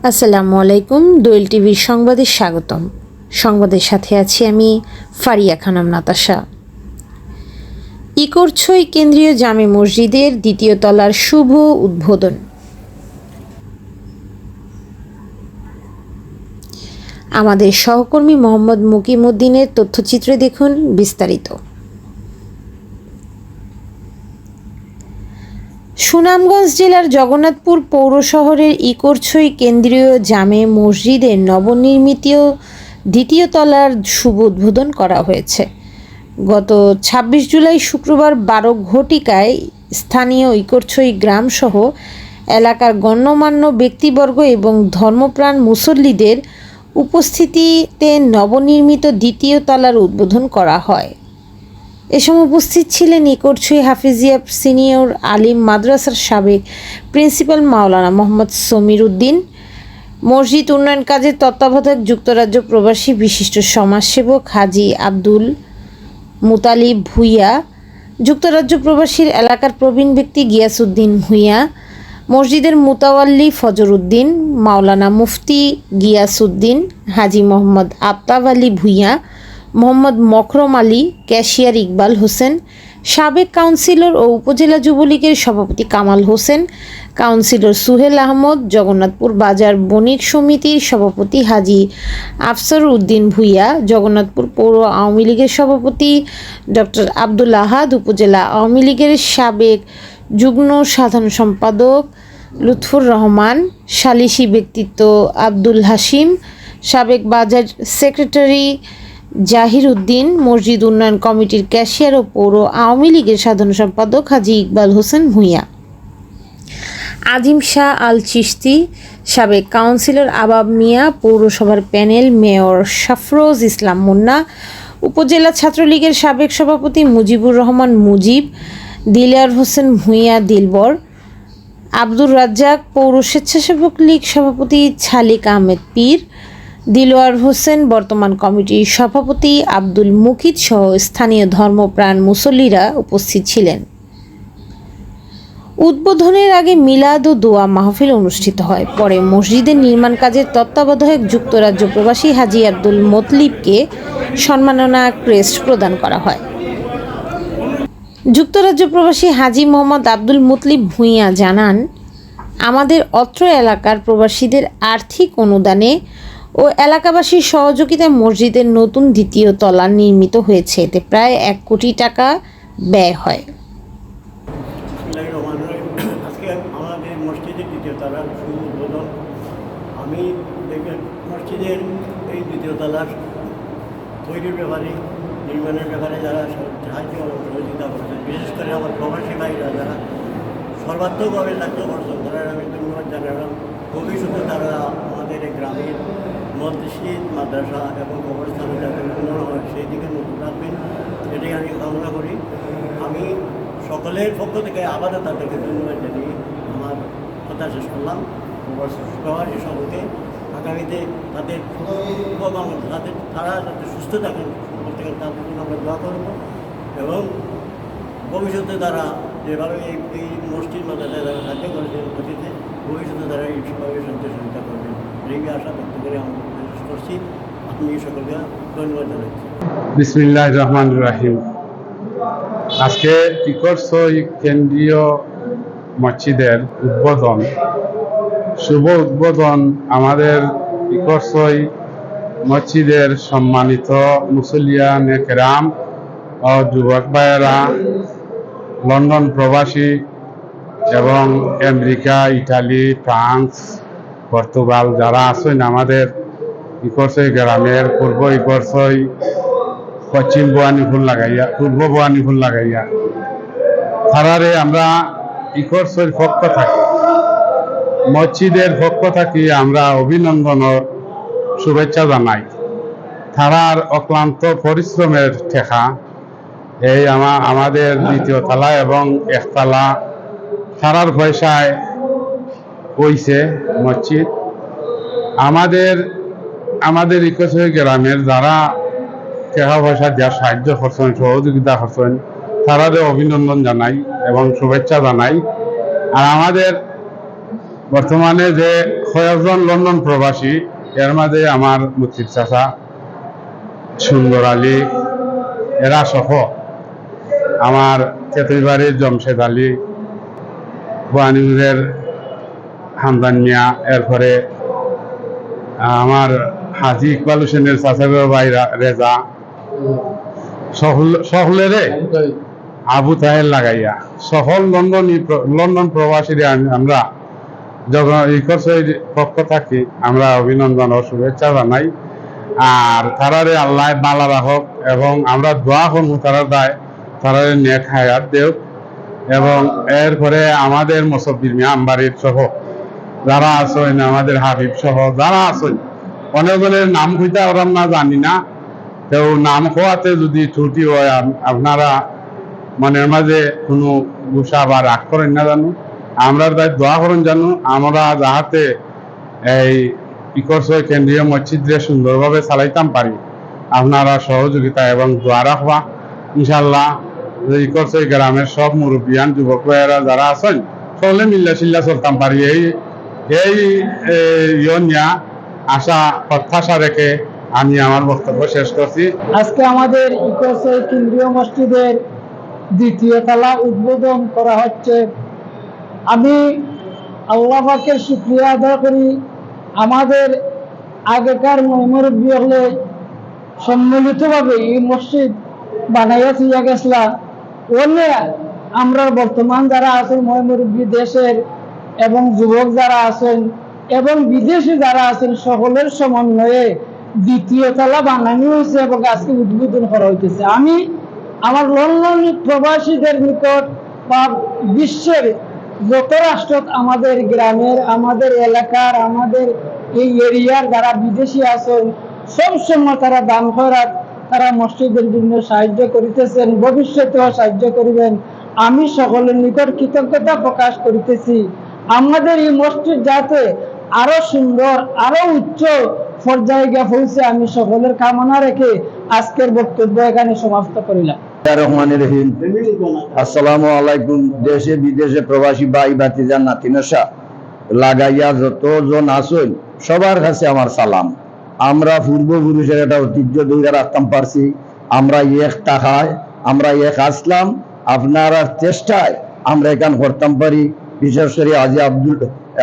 আসসালামু আলাইকুম। দোয়েল টিভির সংবাদে স্বাগতম। সংবাদের সাথে আছি আমি ফারিয়া খানম নাতাশা। ইকরছই কেন্দ্রীয় জামে মসজিদের দ্বিতীয় তলার শুভ উদ্বোধন। আমাদের সহকর্মী মোহাম্মদ মুকিমউদ্দিনের তথ্যচিত্রে দেখুন বিস্তারিত। সুনামগঞ্জ জেলার জগন্নাথপুর পৌর শহরের ইকরছই কেন্দ্রীয় জামে মসজিদের নবনির্মিত দ্বিতীয় তলার শুভ উদ্বোধন করা হয়েছে। গত ২৬ জুলাই শুক্রবার ১২ ঘটিকায় স্থানীয় ইকরছই গ্রামসহ এলাকার গণ্যমান্য ব্যক্তিবর্গ এবং ধর্মপ্রাণ মুসল্লিদের উপস্থিতিতে নবনির্মিত দ্বিতীয় তলার উদ্বোধন করা হয়। এ সময় উপস্থিত ছিলেন ইকরছই হাফিজিয়া সিনিয়র আলিম মাদ্রাসার সাবেক প্রিন্সিপাল মাওলানা মোহাম্মদ সমীর উদ্দিন, মসজিদ উন্নয়ন কাজের তত্ত্বাবধায়ক যুক্তরাজ্য প্রবাসী বিশিষ্ট সমাজসেবক হাজী আব্দুল মুতালিব ভূঁইয়া, যুক্তরাজ্য প্রবাসীর এলাকার প্রবীণ ব্যক্তি গিয়াসউদ্দিন ভূঁইয়া, মসজিদের মুতাওয়াল্লি ফজর উদ্দিন, মাওলানা মুফতি গিয়াসউদ্দিন, হাজী মোহাম্মদ আফতাব আলী ভূঁইয়া, মোহাম্মদ মকরম আলী, ক্যাশিয়ার ইকবাল হোসেন, সাবেক কাউন্সিলর ও উপজেলা যুবলীগের সভাপতি কামাল হোসেন, কাউন্সিলর সুহেল আহমদ, জগন্নাথপুর বাজার বণিক সমিতির সভাপতি হাজী আফসর উদ্দিন ভূঁইয়া, জগন্নাথপুর পৌর আওয়ামী লীগের সভাপতি ডক্টর আব্দুল আহাদ, উপজেলা আওয়ামী লীগের সাবেক যুগ্ম সাধারণ সম্পাদক লুৎফুর রহমান, সালিসি ব্যক্তিত্ব আব্দুল হাশিম, সাবেক বাজার সেক্রেটারি জাহির উদ্দিন, মসজিদ উন্নয়ন কমিটির ক্যাশিয়ার ও পৌর আওয়ামী লীগের সাধারণ সম্পাদক হাজী ইকবাল হোসেন ভূঁইয়া, আজিম শাহ আল চিশতি, সাবেক কাউন্সিলর আবাব মিয়া, পৌরসভার প্যানেল মেয়র সাফরোজ ইসলাম মুন্না, উপজেলা ছাত্রলীগের সাবেক সভাপতি মুজিবুর রহমান মুজিব, দিলওয়ার হোসেন ভূঁইয়া দিলবর, আব্দুর রাজ্জাক, পৌর স্বেচ্ছাসেবক লীগ সভাপতি ছালিক আহমেদ পীর, দিলওয়ার হোসেন বর্তমান কমিটির সভাপতি আব্দুল মুকিত সহ স্থানীয় ধর্মপ্রাণ মুসল্লিরা উপস্থিত ছিলেন। উদ্বোধনের আগে মিলাদ ও দোয়া মাহফিল অনুষ্ঠিত হয়। পরে মসজিদের নির্মাণ কাজের তত্ত্বাবধায়ক যুক্তরাজ্য প্রবাসী হাজী আব্দুল মুতলিবকে সম্মাননা ক্রেস্ট প্রদান করা হয়। যুক্তরাজ্য প্রবাসী হাজী মোহাম্মদ আব্দুল মুতলিব ভূঁইয়া জানান, আমাদের অত্র এলাকার প্রবাসীদের আর্থিক অনুদানে ও এলাকাবাসীর সহযোগিতায় মসজিদের নতুন দ্বিতীয় তলা নির্মিত হয়েছে। এতে প্রায় ১ কোটি টাকা ব্যয় হয়। আজকে আমাদের মসজিদের দ্বিতীয় তলার শুভ উদ্বোধন। আমি মসজিদের এই দ্বিতীয় তলার তৈরির ব্যাপারে, নির্মাণের ব্যাপারে যারা সাহায্য সহযোগিতা করছেন, বিশেষ করে আমার প্রবাসী ভাইরা যারা সর্বাত্মকভাবে সাহায্য করছেন, তারা আমি ধন্যবাদ জানালাম। ভবিষ্যতে তারা আমাদের এই গ্রামের মসজিদ, মাদ্রাসা এবং কবরস্থানে যাতে উন্নয়ন হয় সেই দিকে নতুন রাখবেন, এটাই আমি কামনা করি। আমি সকলের পক্ষ থেকে আবারও তাদেরকে ধন্যবাদ জানিয়ে আমার কথা শেষ করলাম। প্রবাসী সকলকে আগামীতে তাদের তারা যাতে সুস্থ থাকেন, তাদের জন্য আমরা দোয়া করব এবং ভবিষ্যতে তারা যেভাবে এই মসজিদ মাদ্রাসায় তারা সাহায্য করেছেন অতীতে, ভবিষ্যতে তারা এইভাবে সহযোগিতা করবেন এই আশা ব্যক্ত করে আমরা শেষ করছি। আপনি সকলকে ধন্যবাদ জানাচ্ছি। বিসমিল্লাহির রহমানির রহিম। আজকে ইকরছই কেন্দ্রীয় মসজিদের উদ্বোধন, শুভ উদ্বোধন আমাদের ইকরছই মসজিদের সম্মানিত মুসল্লিয়ান কেরাম ও যুবক ভাইয়েরা, লন্ডন প্রবাসী এবং আমেরিকা, ইটালি, ফ্রান্স, পর্তুগাল যারা আছেন আমাদের ইকরছই গ্রামের পূর্ব ইকরছই পশ্চিম বোয়ানীফুল লাগাইয়া, পূর্ব বোয়ানীফুল লাগাইয়া তারারে আমরা ইকরছইর পক্ষ থাকি, মসজিদের পক্ষ থাকি আমরা অভিনন্দনের শুভেচ্ছা জানাই। তারার অক্লান্ত পরিশ্রমের ঠেকা এই আমাদের দ্বিতীয় তলা এবং একতলা তারার পয়সায় হইছে মসজিদ। আমাদের ইকরছই গ্রামের যারা টাকা পয়সা দেওয়ার সাহায্য করছেন, সহযোগিতা করছেন, তারাদের অভিনন্দন জানাই এবং শুভেচ্ছা জানাই। আর আমাদের বর্তমানে যে কয়েকজন লন্ডন প্রবাসী, এর মাঝে আমার মুক্তির চাচা সুন্দর আলী, এরা সহ আমার তেতুইবাড়ির জমশেদ আলী, বানিউরের হামদান মিয়া, এরপরে আমার হাজি ইকবাল হোসেনের চাচাবের ভাই রেজা, সকলেরে আবু তাহের লাগাইয়া সকল লন্ডন প্রবাসীরা আমরা ইকোসের পক্ষ থাকি আমরা অভিনন্দন ও শুভেচ্ছা জানাই। আর তারারে আল্লাহ বালা রাখক এবং আমরা দোয়া করবো তারা দায় তারারে নেক হায়াত দেব। এবং এরপরে আমাদের মুসব্বির মিয়া আমবাড়ির সহ যারা আছেন, আমাদের হাবিব সহ যারা আছেন, অনেকজনের নাম কইতে আমরা না জানি না, কেউ নাম খোয়াতে যদি ত্রুটি হয় আপনারা মনের মাঝে কোনো গুসা বা রাগ করেন না জানো, আমরা তাই দোয়া করেন জানো আমরা যাহাতে এই ইকোসই কেন্দ্রীয় মসজিদে সুন্দরভাবে চালাইতাম পারি। আপনারা সহযোগিতা এবং দোয়া রাখবা ইনশাল্লাহ। ইকোসই গ্রামের সব মুরব্বিয়ান যুবক ভাইয়েরা যারা আছেন সকলে মিল্লা শিল্লা চলতাম পারি, এই নিয়া আশা প্রত্যাশা রেখে আমি আমার বক্তব্য শেষ করছি। আজকে আমাদের ইকোসই কেন্দ্রীয় মসজিদের দ্বিতীয় তলা উদ্বোধন করা হচ্ছে। আমি আল্লাহ পাকের শুকরিয়া আদায় করি, আমাদের আগেকার মুরব্বী হলে সম্মিলিতভাবে এই মসজিদ বানাইয়া থিয়া গেছিলা। ওনে আমরা বর্তমান যারা আছেন মুরব্বী দেশের এবং যুবক যারা আছেন এবং বিদেশি যারা আছেন সকলের সমন্বয়ে দ্বিতীয় তলা বানানো হয়েছে এবং আজকে উদ্বোধন করা হইতেছে। আমি আমার লন্ডন প্রবাসীদের নিকট বা বিশ্বের যত রাষ্ট্র আমাদের গ্রামের, আমাদের এলাকার, আমাদের এই এরিয়ার যারা বিদেশি আছেন সব সময় তারা দান খয়রাত তারা মসজিদের জন্য সাহায্য করিতেছেন, ভবিষ্যতেও সাহায্য করিবেন। আমি সকলের নিকট কৃতজ্ঞতা প্রকাশ করিতেছি। আমাদের এই মসজিদ যাতে আরো সুন্দর আরো উচ্চ পর্যায়ে গিয়ে পৌঁছে আমি সকলের কামনা রেখে আজকের বক্তব্য এখানে সমাপ্ত করিলাম। রহমানির রহিম। আসসালামু আলাইকুম। দেশে বিদেশে প্রবাসী ভাই ভাতিজা নাতিনশা লাগাইয়া যতজন আসেন সবার কাছে আমার সালাম। আমরা পূর্বপুরুষের একটা ঐতিহ্য ধরে রাখতাম পারছি, আমরা এক টাকায় আমরা এক আসলাম, আপনার চেষ্টায় আমরা এখান করতাম পারি। বিশেষ করে আজি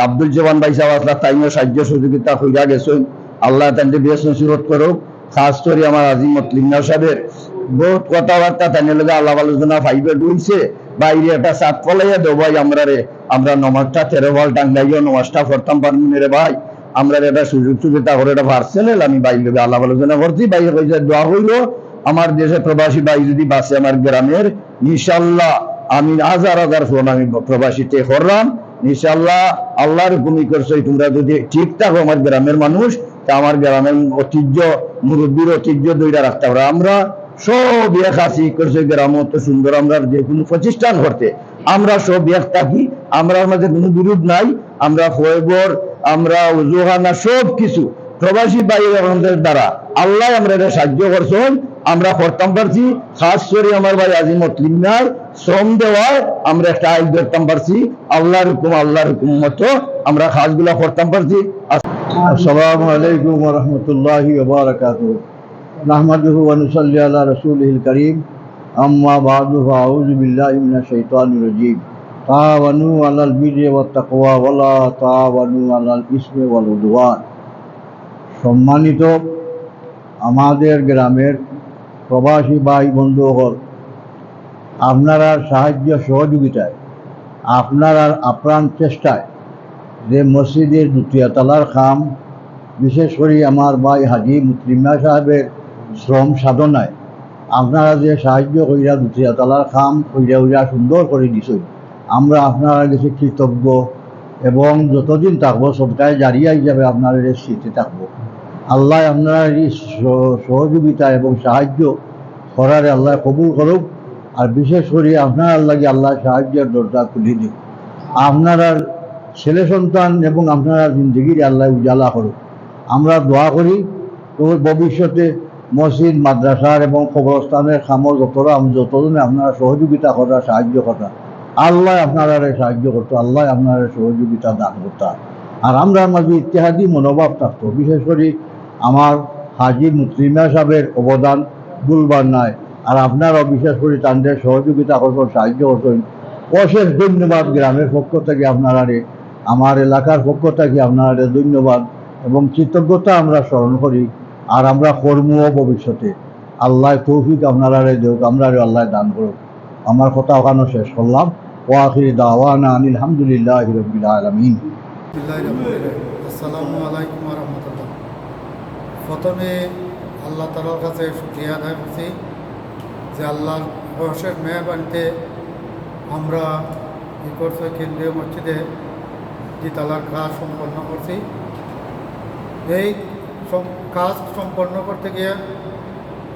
আব্দুল জবান ভাই সাহেব আসলা তাইও সাহায্য সহযোগিতা হইয়া গেছেন, আল্লাহ তাদের বেশ নসিরত করুক। খাস করে আমার আজিমত লিঙ্গা সাহেবের বহুত কথাবার্তা তাই লগে আল্লাহ আলোচনা ফাইভে ঢুকছে, বাইরে একটা চাপ ফলাইয়া দেবো ভাই আমরা নমাজটা 13 বল টাঙ্গাইও নমাজটা করতাম পারবি রে ভাই, আমরা এটা সুযোগ সুবিধা করে এটা পার্সেনাল আমি বাইর লগে আল্লাহ আলোচনা করছি। বাইরে কইছে দোয়া হইল আমার দেশে প্রবাসী ভাই যদি বাঁচে আমার গ্রামের, ইনশাল্লাহ আমি হাজার হাজার ফোন আমি প্রবাসীতে করলাম। ইনশাল্লাহ আল্লাহর হুকুমি করছে তোমরা যদি ঠিক থাকো আমার গ্রামের মানুষ, তা আমার গ্রামের ঐতিহ্য মুরব্বীর ঐতিহ্য দইটা রাখতে পারো। আমরা সব এক আছি করছে গ্রাম অত সুন্দর, আমরা যে কোনো প্রতিষ্ঠান করতে আমরা সব এক থাকি, আমরা আমাদের কোনো বিরোধ নাই। আমরা ফয়বর আমরা ওজুহানা সব কিছু প্রবাসী বাইরে আমাদের দ্বারা আল্লাহ আমরা এটা সাহায্য করছেন, আমরা করতাম পারছি। খাস করে আমার ভাই আজিমত লিঙ্গার শ্রম দেওয়ায় আমরা একটা আয় ধরতাম পারছি। আল্লাহর হুকুম মতো আমরা খাসগুলা করতাম পারছি। আসসালামু আলাইকুম ওয়া রাহমাতুল্লাহি ওয়া বারাকাতুহু। নাহমাদুহু ওয়া নুসাল্লি আলা রাসূলিহিল কারীম। আম্মা বা'দু ফাআউযু বিল্লাহি মিনাশ শাইতানির রাজীম। তাওয়ানু আলাল বিররি ওয়াত তাকওয়া ওয়া লা তাওয়ানু আলাল ইসমি ওয়াল উদওয়ান। সম্মানিত আমাদের গ্রামের প্রবাসী ভাই বন্ধুগণ, আপনারা সাহায্য সহযোগিতায় আপনারা আপ্রাণ চেষ্টায় যে মসজিদের দ্বিতীয় তলার কাম, বিশেষ করে আমার ভাই হাজি মুসলিমা সাহেবের শ্রম সাধনায় আপনারা যে সাহায্য কইরা দ্বিতীয় তলার কাম কইরা সুন্দর করে দিছেন, আমরা আপনারা কাছে কৃতজ্ঞ এবং যতদিন থাকবো সবটাই জারিয়া হিসাবে আপনারা স্মৃতি থাকবো। আল্লাহ আপনারা এই সহযোগিতা এবং সাহায্য করার আল্লাহ কবুল করুক। আর বিশেষ করে আপনার আল্লাহকে আল্লাহ সাহায্যের দরজা খুলে দিন। আপনারা ছেলে সন্তান এবং আপনারা জিন্দগির আল্লাহ উজালা করুক। আমরা দোয়া করি তো ভবিষ্যতে মসজিদ মাদ্রাসার এবং কবরস্থানের খামর যতজনে আপনারা সহযোগিতা করা সাহায্য করা আল্লাহ আপনারা সাহায্য করতো, আল্লাহ আপনারা সহযোগিতা দান করতা। আর আমরা মাঝে ইত্তেহাদি মনোভাব থাকতো। বিশেষ করে আমার হাজি মুসলিমা সাহেবের অবদান ভুলবার নাই। আর আপনারাও বিশেষ করে তাদের সহযোগিতা করবেন, সাহায্য করবেন। অশেষ ধন্যবাদ গ্রামের পক্ষ থেকে আপনারা, আমার এলাকার পক্ষ থেকে আপনারা ধন্যবাদ এবং কৃতজ্ঞতা আমরা স্মরণ করি। আর আমরা কর্মও ভবিষ্যতে আল্লাহ তৌফিক আপনারা দেউক, আমরা আল্লাহ দান করুক। আমার কথা ওখানে শেষ করলাম। ওয়াখির দাওয়ানা আনিল হামদুলিল্লাহি রাব্বিল আলামিন। আসসালামু আলাইকুম ওয়া রাহমাতুল্লাহ। প্রথমে আল্লাহ তাআলার কাছে শুকরিয়া আদায় করছি যে আল্লাহর অশেষ মেহরবানিতে আমরা ইকরসই কেন্দ্রীয় মসজিদে দ্বিতলার কাজ সম্পন্ন করছি। এই কাজ সম্পন্ন করতে গিয়ে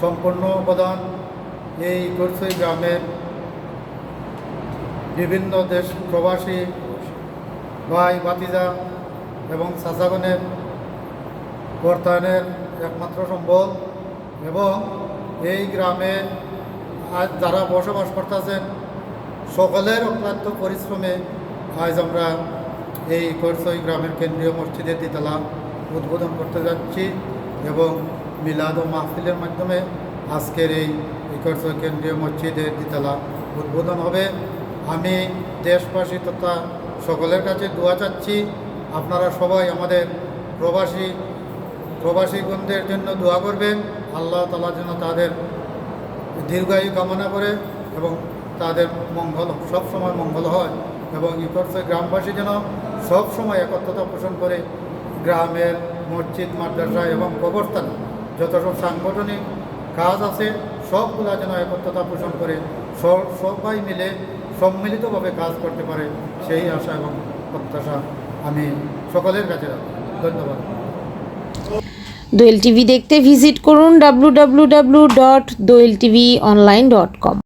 সম্পূর্ণ অবদান এই ইকরসই গ্রামের বিভিন্ন দেশ প্রবাসী ভাই ভাতিজা এবং চাচাগণের অর্থায়নের একমাত্র সম্বল। এবং এই গ্রামে আজ যারা বসবাস করতেছেন সকলের অক্লান্ত পরিশ্রমে আজ আমরা এই ইকরসই গ্রামের কেন্দ্রীয় মসজিদের দ্বিতলা উদ্বোধন করতে যাচ্ছি এবং মিলাদ ও মাহফিলের মাধ্যমে আজকের এই ইকরসই কেন্দ্রীয় মসজিদের দ্বিতলা উদ্বোধন হবে। আমি দেশবাসী তথা সকলের কাছে দোয়া চাচ্ছি, আপনারা সবাই আমাদের প্রবাসীগণদের জন্য দোয়া করবেন। আল্লাহ তাআলা যেন তাদের দীর্ঘায়ু কামনা করে এবং তাদের মঙ্গল সবসময় মঙ্গল হয় এবং ইকরসই গ্রামবাসী যেন সবসময় একত্রতা পোষণ করে গ্রামের মসজিদ মাদ্রাসা এবং কবরস্থান যত সব সাংগঠনিক কাজ আছে সবগুলা যেন একত্রতা পোষণ করে সবাই মিলে সম্মিলিতভাবে কাজ করতে পারে, সেই আশা এবং প্রত্যাশা আমি সকলের কাছে রাখি। ধন্যবাদ। দোয়েল টিভি দেখতে ভিজিট করুন www.doyeltvonline.com।